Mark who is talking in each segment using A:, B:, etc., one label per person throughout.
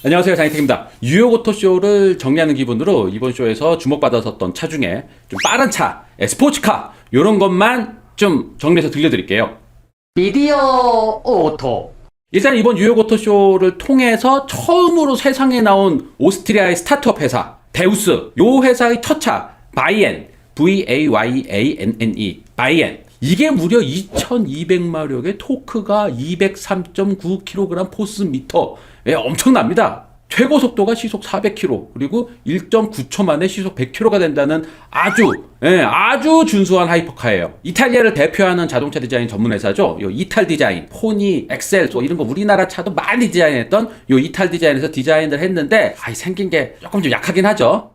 A: 안녕하세요, 장희택입니다. 뉴욕 오토쇼를 정리하는 기분으로 이번 쇼에서 주목받았었던 차 중에 좀 빠른 차, 스포츠카 이런 것만 좀 정리해서 들려드릴게요.
B: 미디어 오토.
A: 일단 이번 뉴욕 오토쇼를 통해서 처음으로 세상에 나온 오스트리아의 스타트업 회사 데우스, 요 회사의 첫 차 바이엔, V-A-Y-A-N-N-E, 바이엔. 이게 무려 2200마력의 토크가 203.9kg 포스미터. 엄청납니다. 최고 속도가 시속 400km, 그리고 1.9초 만에 시속 100km가 된다는 아주 준수한 하이퍼카예요. 이탈리아를 대표하는 자동차 디자인 전문 회사죠. 요 이탈 디자인, 포니, 엑셀, 이런 거 우리나라 차도 많이 디자인했던 요 이탈 디자인에서 디자인을 했는데, 생긴 게 조금 좀 약하긴 하죠.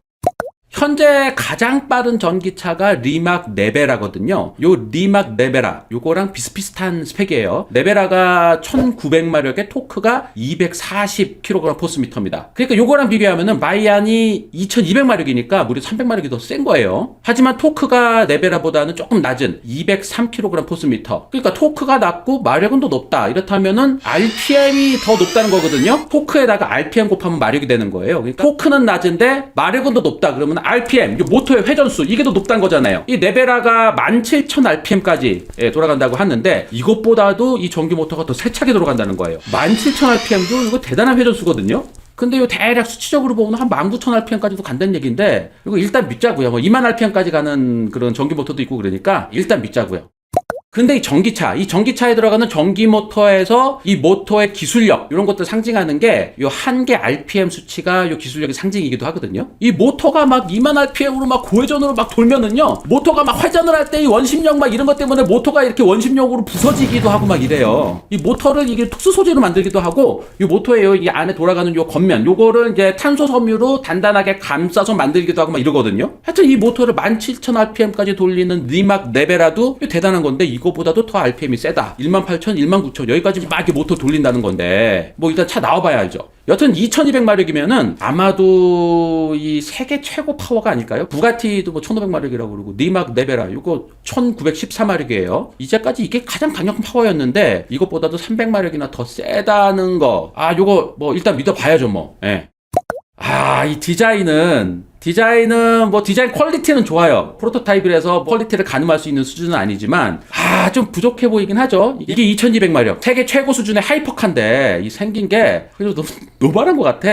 A: 현재 가장 빠른 전기차가 리막 네베라거든요. 요 리막 네베라, 요거랑 비슷비슷한 스펙이에요. 네베라가 1900마력의 토크가 240kg 포스미터입니다. 그러니까 요거랑 비교하면은 바이안이 2200마력이니까 무려 300마력이 더 센 거예요. 하지만 토크가 네베라보다는 조금 낮은 203kg 포스미터. 그러니까 토크가 낮고 마력은 더 높다. 이렇다면은 RPM이 더 높다는 거거든요. 토크에다가 RPM 곱하면 마력이 되는 거예요. 그러니까 토크는 낮은데 마력은 더 높다. 그러면 RPM, 모터의 회전수, 이게 더 높다는 거잖아요. 이 네베라가 17,000rpm까지 돌아간다고 하는데, 이것보다도 이 전기 모터가 더 세차게 돌아간다는 거예요. 17,000rpm도 이거 대단한 회전수거든요. 근데 이 대략 수치적으로 보면 한 19,000rpm까지도 간다는 얘기인데, 이거 일단 믿자고요. 20,000rpm까지 가는 그런 전기 모터도 있고 그러니까 일단 믿자고요. 근데 이 전기차에 들어가는 전기 모터에서 이 모터의 기술력, 이런 것들 상징하는 게 요 한 개 RPM 수치가 요 기술력의 상징이기도 하거든요. 이 모터가 막 2만 RPM으로 막 고회전으로 막 돌면은요, 모터가 막 회전을 할 때 이 원심력 막 이런 것 때문에 모터가 이렇게 원심력으로 부서지기도 하고 막 이래요. 이 모터를 이게 특수 소재로 만들기도 하고, 이 모터의 이 안에 돌아가는 요 겉면, 요거를 이제 탄소 섬유로 단단하게 감싸서 만들기도 하고 막 이러거든요. 하여튼 이 모터를 17,000rpm까지 돌리는 리막 네베라도 대단한 건데, 이거보다도 더 RPM이 세다. 18,000, 19,000 여기까지 막 이렇게 모터 돌린다는 건데, 뭐 일단 차 나와봐야 알죠. 여튼 2200마력이면은 아마도 이 세계 최고 파워가 아닐까요? 부가티도 뭐 1500마력이라고 그러고, 리막 네베라 이거 1914마력이에요. 이제까지 이게 가장 강력한 파워였는데, 이것보다도 300마력이나 더 세다는 거, 요거 뭐 일단 믿어봐야죠 뭐. 이 디자인은 뭐 디자인 퀄리티는 좋아요. 프로토타입이라서 퀄리티를 가늠할 수 있는 수준은 아니지만 좀 부족해 보이긴 하죠. 이게 2200마력 세계 최고 수준의 하이퍼카인데, 이 생긴 게 그래도 너무 노멀한 것 같아.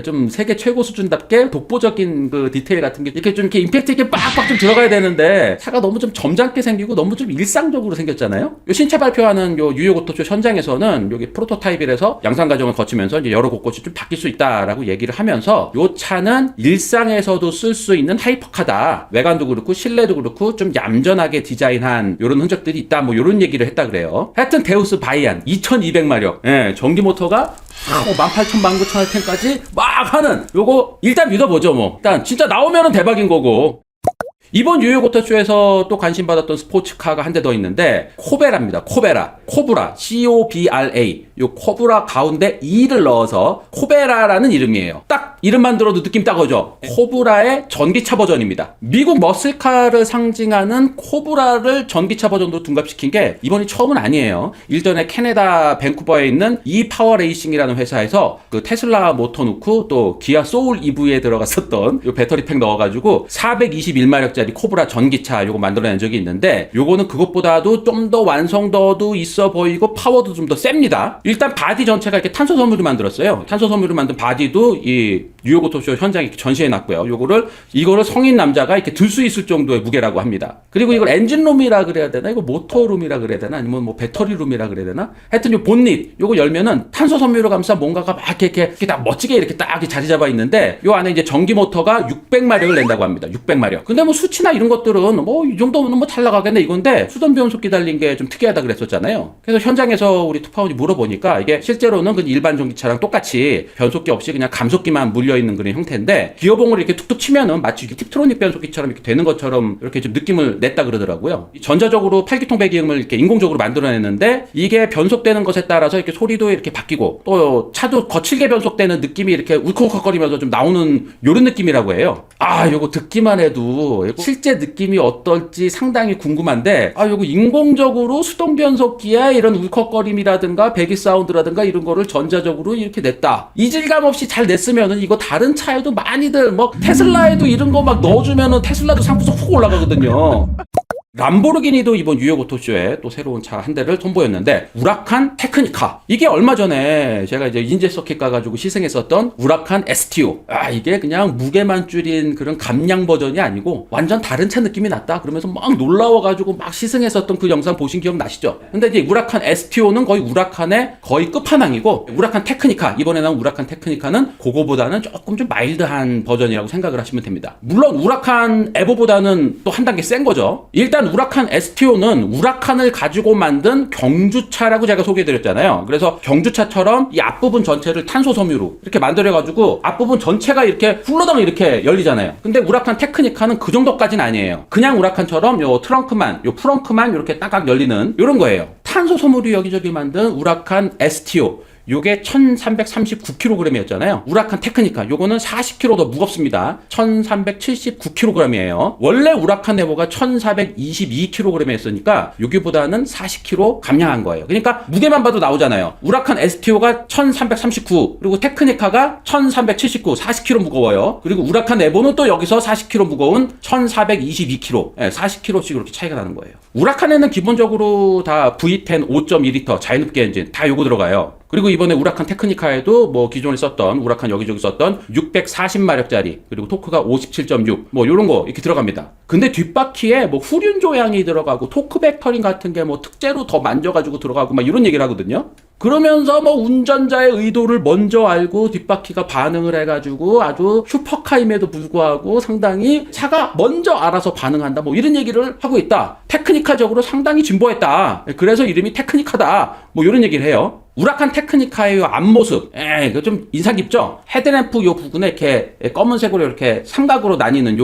A: 좀 세계 최고 수준답게 독보적인 그 디테일 같은 게 이렇게 좀 이렇게 임팩트 있게 빡빡 좀 들어가야 되는데, 차가 너무 좀 점잖게 생기고 너무 좀 일상적으로 생겼잖아요. 요 신차 발표하는 요 뉴욕 오토쇼 현장에서는 여기 프로토타입이라서 양산 과정을 거치면서 이제 여러 곳곳이 좀 바뀔 수 있다라고 얘기를 하면서, 요 차는 일상에서도 쓸 수 있는 하이퍼카다. 외관도 그렇고 실내도 그렇고 좀 얌전하게 디자인한 요런 흔적들이 있다. 뭐 요런 얘기를 했다 그래요. 하여튼 데우스 바이안 2200마력. 전기 모터가 18,000, 19,000rpm까지 막 하는 요거 일단 믿어보죠 뭐. 일단 진짜 나오면은 대박인 거고. 이번 뉴욕 오토쇼에서 또 관심 받았던 스포츠카가 한 대 더 있는데, 코베라입니다. 코브라, C-O-B-R-A. 요 코브라 가운데 E를 넣어서 코베라라는 이름이에요. 딱 이름만 들어도 느낌 딱 오죠. 코브라의 전기차 버전입니다. 미국 머슬카를 상징하는 코브라를 전기차 버전으로 둔갑시킨 게 이번이 처음은 아니에요. 일전에 캐나다 밴쿠버에 있는 E-파워 레이싱이라는 회사에서 그 테슬라 모터 넣고 또 기아 소울 EV에 들어갔었던 요 배터리 팩 넣어가지고 421마력 코브라 전기차 요거 만들어낸 적이 있는데, 요거는 그것보다도 좀 더 완성도도 있어 보이고 파워도 좀 더 셉니다. 일단 바디 전체가 이렇게 탄소 섬유로 만들었어요. 탄소 섬유로 만든 바디도 이 뉴욕 오토쇼 현장에 전시해 놨고요. 이거를 성인 남자가 이렇게 들 수 있을 정도의 무게라고 합니다. 그리고 이걸 엔진룸이라 그래야 되나, 이거 모터룸이라 그래야 되나, 아니면 뭐 배터리룸이라 그래야 되나, 하여튼 요 본닛 요거 열면은 탄소 섬유로 감싸 뭔가가 막 이렇게 딱 멋지게 이렇게 딱 자리 잡아 있는데, 요 안에 이제 전기 모터가 600마력을 낸다고 합니다. 600마력. 근데 뭐 수치나 이런 것들은 뭐 이 정도면 뭐 잘 나가겠네 이건데, 수동 변속기 달린 게 좀 특이하다 그랬었잖아요. 그래서 현장에서 우리 투파원이 물어보니까, 이게 실제로는 그 일반 전기차랑 똑같이 변속기 없이 그냥 감속기만 물려 있는 그런 형태인데 기어봉을 이렇게 툭툭 치면은 마치 팁트로닉 변속기처럼 이렇게 되는 것처럼 이렇게 좀 느낌을 냈다 그러더라고요. 전자적으로 8기통 배기음을 이렇게 인공적으로 만들어냈는데 이게 변속되는 것에 따라서 이렇게 소리도 이렇게 바뀌고 또 차도 거칠게 변속되는 느낌이 이렇게 울컥울컥거리면서 좀 나오는 요런 느낌이라고 해요. 요거 듣기만 해도 실제 느낌이 어떨지 상당히 궁금한데 요거 인공적으로 수동 변속기에 이런 울컥거림이라든가 배기 사운드라든가 이런 거를 전자적으로 이렇게 냈다. 이질감 없이 잘 냈으면은 이거 다른 차에도 많이들 뭐 테슬라에도 이런 거 막 넣어주면은 테슬라도 상품성 훅 올라가거든요. 람보르기니도 이번 뉴욕 오토쇼에 또 새로운 차 한 대를 선보였는데 우라칸 테크니카. 이게 얼마 전에 제가 이제 인제 서킷 가가지고 시승했었던 우라칸 STO. 이게 그냥 무게만 줄인 그런 감량 버전이 아니고 완전 다른 차 느낌이 났다. 그러면서 막 놀라워가지고 막 시승했었던 그 영상 보신 기억 나시죠? 근데 이제 우라칸 STO는 거의 우라칸의 거의 끝판왕이고 우라칸 테크니카, 이번에 나온 우라칸 테크니카는 그거보다는 조금 좀 마일드한 버전이라고 생각을 하시면 됩니다. 물론 우라칸 에보보다는 또 한 단계 센 거죠. 일단 우라칸 STO는 우라칸을 가지고 만든 경주차라고 제가 소개해드렸잖아요. 그래서 경주차처럼 이 앞부분 전체를 탄소 섬유로 이렇게 만들어가지고 앞부분 전체가 이렇게 훌러덩 이렇게 열리잖아요. 근데 우라칸 테크니카는 그 정도까지는 아니에요. 그냥 우라칸처럼 요 트렁크만, 요 프렁크만 이렇게 딱딱 열리는 이런 거예요. 탄소 섬유로 여기저기 만든 우라칸 STO. 요게 1339kg이었잖아요. 우라칸 테크니카 요거는 40kg 더 무겁습니다. 1379kg이에요. 원래 우라칸 에보가 1422kg이었으니까 여기보다는 40kg 감량한 거예요. 그러니까 무게만 봐도 나오잖아요. 우라칸 STO가 1339 그리고 테크니카가 1379 40kg 무거워요. 그리고 우라칸 에보는 또 여기서 40kg 무거운 1422kg 40kg씩 이렇게 차이가 나는 거예요. 우라칸에는 기본적으로 다 V10 5.2L 자연흡기 엔진 다 요거 들어가요. 그리고 이번에 우라칸 테크니카에도 뭐 기존에 썼던 우라칸 여기저기 썼던 640마력짜리 그리고 토크가 57.6 뭐 요런 거 이렇게 들어갑니다. 근데 뒷바퀴에 뭐 후륜 조향이 들어가고 토크 벡터링 같은 게 뭐 특제로 더 만져가지고 들어가고 막 이런 얘기를 하거든요. 그러면서 뭐 운전자의 의도를 먼저 알고 뒷바퀴가 반응을 해가지고 아주 슈퍼카임에도 불구하고 상당히 차가 먼저 알아서 반응한다 뭐 이런 얘기를 하고 있다. 테크니카적으로 상당히 진보했다. 그래서 이름이 테크니카다 뭐 이런 얘기를 해요. 우라칸 테크니카의 앞모습, 이거 좀 인상 깊죠? 헤드램프 요 부분에 이렇게 검은색으로 이렇게 삼각으로 나뉘는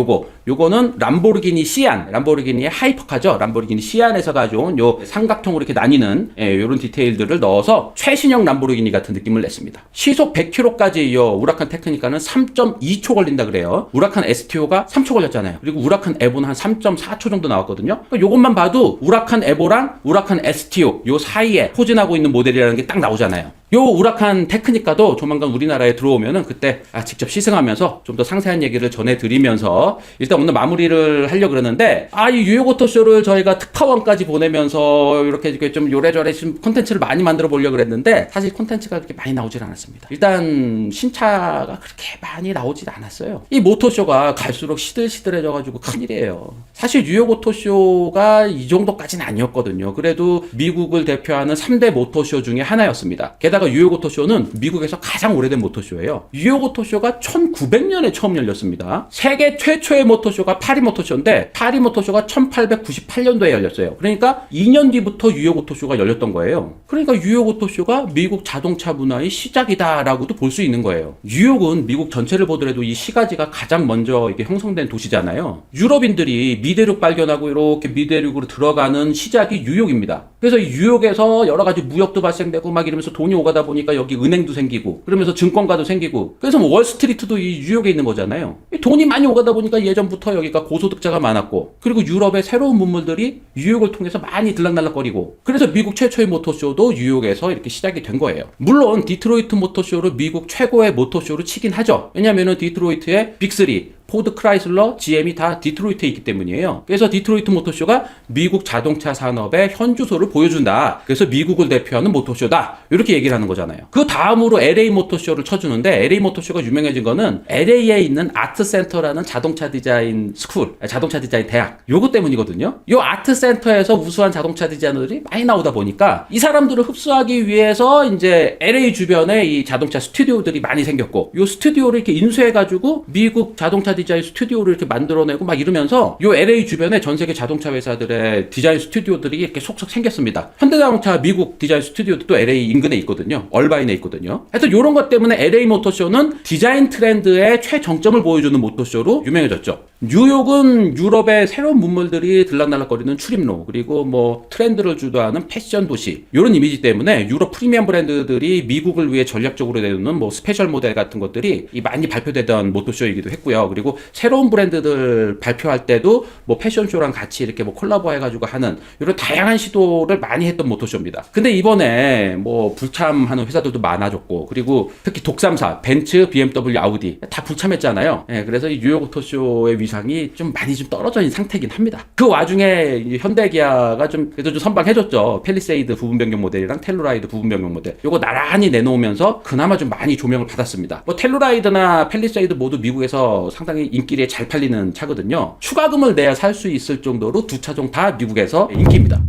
A: 요거는 람보르기니 시안, 람보르기니의 하이퍼카죠? 람보르기니 시안에서 가져온 요 삼각형으로 이렇게 나뉘는 요런 디테일들을 넣어서 최신형 람보르기니 같은 느낌을 냈습니다. 시속 100km까지 요 우라칸 테크니카는 3.2초 걸린다 그래요. 우라칸 STO가 3초 걸렸잖아요. 그리고 우라칸 에보는 한 3.4초 정도 나왔거든요. 그러니까 요것만 봐도 우라칸 에보랑 우라칸 STO 요 사이에 포진하고 있는 모델이라는 게 딱 나오잖아요. 요 우라칸 테크니카도 조만간 우리나라에 들어오면은 그때 직접 시승하면서 좀 더 상세한 얘기를 전해드리면서 일단 오늘 마무리를 하려고 그러는데 이 뉴욕 오토쇼를 저희가 특파원까지 보내면서 이렇게 좀 요래저래 좀 콘텐츠를 많이 만들어 보려고 그랬는데 사실 콘텐츠가 그렇게 많이 나오질 않았습니다. 일단 신차가 그렇게 많이 나오질 않았어요. 이 모토쇼가 갈수록 시들시들해져가지고 큰일이에요. 사실 뉴욕 오토쇼가 이 정도까지는 아니었거든요. 그래도 미국을 대표하는 3대 모토쇼 중에 하나였습니다. 게다가 뉴욕 오토쇼는 미국에서 가장 오래된 모토쇼예요. 뉴욕 오토쇼가 1900년에 처음 열렸습니다. 세계 최초의 모토쇼가 파리 모토쇼인데 파리 모토쇼가 1898년도에 열렸어요. 그러니까 2년 뒤부터 뉴욕 오토쇼가 열렸던 거예요. 그러니까 뉴욕 오토쇼가 미국 자동차 문화의 시작이다라고도 볼 수 있는 거예요. 뉴욕은 미국 전체를 보더라도 이 시가지가 가장 먼저 이게 형성된 도시잖아요. 유럽인들이 미대륙 발견하고 이렇게 미대륙으로 들어가는 시작이 뉴욕입니다. 그래서 이 뉴욕에서 여러 가지 무역도 발생되고 막 이러면서 돈이 오가다 보니까 여기 은행도 생기고 그러면서 증권가도 생기고 그래서 뭐 월스트리트도 이 뉴욕에 있는 거잖아요. 돈이 많이 오가다 보니까 예전부터 여기가 고소득자가 많았고 그리고 유럽의 새로운 문물들이 뉴욕을 통해서 많이 들락날락거리고 그래서 미국 최초의 모토쇼도 뉴욕에서 이렇게 시작이 된 거예요. 물론 디트로이트 모토쇼를 미국 최고의 모토쇼로 치긴 하죠. 왜냐면은 디트로이트의 빅3 포드, 크라이슬러, GM이 다 디트로이트에 있기 때문이에요. 그래서 디트로이트 모토쇼가 미국 자동차 산업의 현주소를 보여준다. 그래서 미국을 대표하는 모토쇼다. 이렇게 얘기를 하는 거잖아요. 그 다음으로 LA 모토쇼를 쳐주는데 LA 모토쇼가 유명해진 거는 LA에 있는 아트센터라는 자동차 디자인 스쿨, 자동차 디자인 대학 요거 때문이거든요. 요 아트센터에서 우수한 자동차 디자이너들이 많이 나오다 보니까 이 사람들을 흡수하기 위해서 이제 LA 주변에 이 자동차 스튜디오들이 많이 생겼고 요 스튜디오를 이렇게 인수해가지고 미국 자동차 자동차 디자인 스튜디오를 이렇게 만들어내고 막 이러면서 요 LA 주변에 전 세계 자동차 회사들의 디자인 스튜디오들이 이렇게 속속 생겼습니다. 현대자동차 미국 디자인 스튜디오도 또 LA 인근에 있거든요. 얼바인에 있거든요. 하여튼 요런 것 때문에 LA 모터쇼는 디자인 트렌드의 최정점을 보여주는 모터쇼로 유명해졌죠. 뉴욕은 유럽의 새로운 문물들이 들락날락거리는 출입로, 그리고 뭐 트렌드를 주도하는 패션 도시, 이런 이미지 때문에 유럽 프리미엄 브랜드들이 미국을 위해 전략적으로 내놓는 뭐 스페셜 모델 같은 것들이 많이 발표되던 모터쇼이기도 했고요. 그리고 새로운 브랜드들 발표할 때도 뭐 패션쇼랑 같이 이렇게 뭐 콜라보 해가지고 하는 이런 다양한 시도를 많이 했던 모터쇼입니다. 근데 이번에 뭐 불참하는 회사들도 많아졌고, 그리고 특히 독삼사 벤츠, BMW, 아우디 다 불참했잖아요. 예, 그래서 이 뉴욕 모터쇼의 위상이 좀 많이 좀 떨어져 있는 상태이긴 합니다. 그 와중에 이 현대기아가 좀 그래도 좀 선방해줬죠. 팰리세이드 부분 변경 모델이랑 텔루라이드 부분 변경 모델, 요거 나란히 내놓으면서 그나마 좀 많이 조명을 받았습니다. 뭐 텔루라이드나 팰리세이드 모두 미국에서 상당히 인기리에 잘 팔리는 차거든요. 추가금을 내야 살 수 있을 정도로 두 차종 다 미국에서 인기입니다.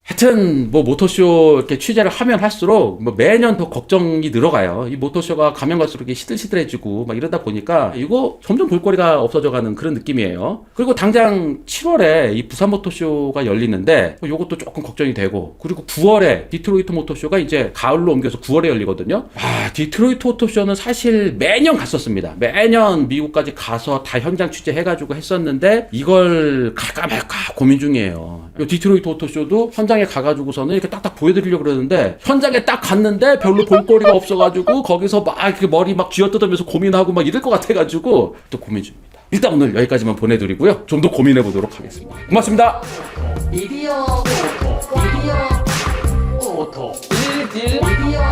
A: 하여튼 뭐 모터쇼 이렇게 취재를 하면 할수록 뭐 매년 더 걱정이 늘어가요. 이 모터쇼가 가면 갈수록 이렇게 시들시들해지고 막 이러다 보니까 이거 점점 볼거리가 없어져가는 그런 느낌이에요. 그리고 당장 7월에 이 부산 모터쇼가 열리는데 요것도 조금 걱정이 되고, 그리고 9월에 디트로이트 모터쇼가 이제 가을로 옮겨서 9월에 열리거든요. 디트로이트 모터쇼는 사실 매년 갔었습니다. 매년 미국까지 가서 다 현장 취재해가지고 했었는데 이걸 갈까 말까 고민 중이에요. 이 디트로이트 모터쇼도 현장에 가가지고서는 이렇게 딱딱 보여드리려고 그러는데 현장에 딱 갔는데 별로 볼거리가 없어가지고 거기서 막 이렇게 머리 막 쥐어뜯으면서 고민하고 막 이럴 것 같아가지고 또 고민 중입니다. 일단 오늘 여기까지만 보내드리고요. 좀 더 고민해보도록 하겠습니다. 고맙습니다.
B: 미디어 오토. 미디어 오토. 미디어